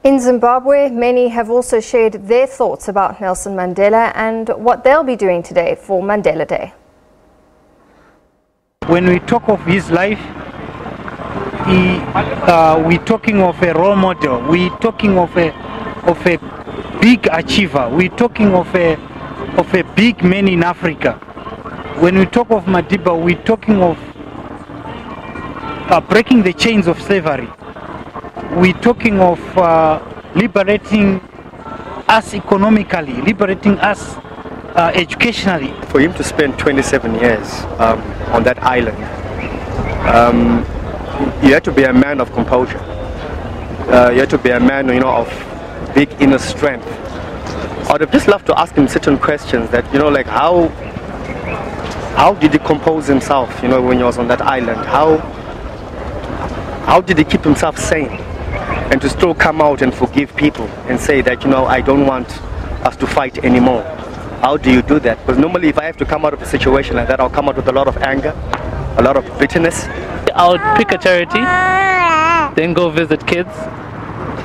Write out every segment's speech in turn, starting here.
In Zimbabwe, many have also shared their thoughts about Nelson Mandela and what they'll be doing today for Mandela Day. When we talk of his life, we're talking of a role model, we're talking of a big achiever, we're talking of a big man in Africa. When we talk of Madiba, we're talking of breaking the chains of slavery. We're talking of liberating us economically, liberating us educationally. For him to spend 27 years on that island, you have to be a man of composure. You have to be a man, of big inner strength. I'd have just loved to ask him certain questions that, like how did he compose himself, when he was on that island? How did he keep himself sane and to still come out and forgive people and say that, I don't want us to fight anymore? How do you do that? Because normally if I have to come out of a situation like that, I'll come out with a lot of anger, a lot of bitterness. I would pick a charity, then go visit kids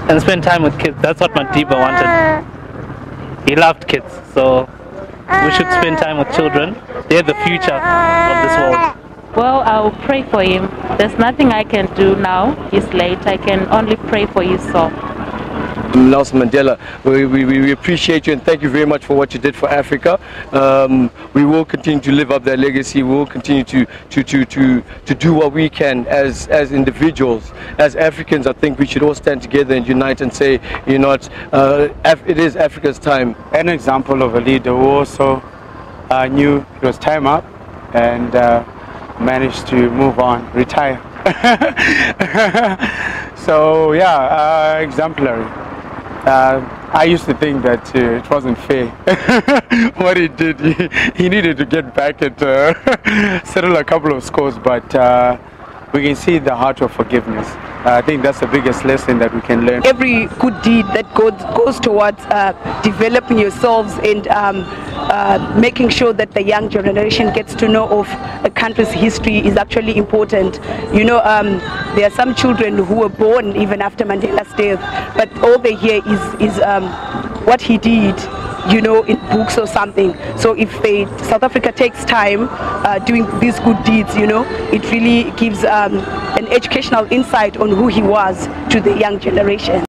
and spend time with kids. That's what Madiba wanted. He loved kids, so we should spend time with children. They're the future of this world. Well, I'll pray for him. There's nothing I can do now. He's late. I can only pray for his soul. Nelson Mandela, we appreciate you and thank you very much for what you did for Africa. We will continue to live up that legacy. We will continue to do what we can as individuals, as Africans. I think we should all stand together and unite and say, it is Africa's time. An example of a leader who also knew it was time up and managed to move on, retire. So yeah, exemplary. I used to think that it wasn't fair what he did. He needed to get back and settle a couple of scores, but we can see the heart of forgiveness. I think that's the biggest lesson that we can learn. Every good deed that goes towards developing yourselves and making sure that the young generation gets to know of a country's history is actually important. There are some children who were born even after Mandela's death, but all they hear is what he did, in books or something. So if South Africa takes time doing these good deeds, it really gives an educational insight on who he was to the young generation.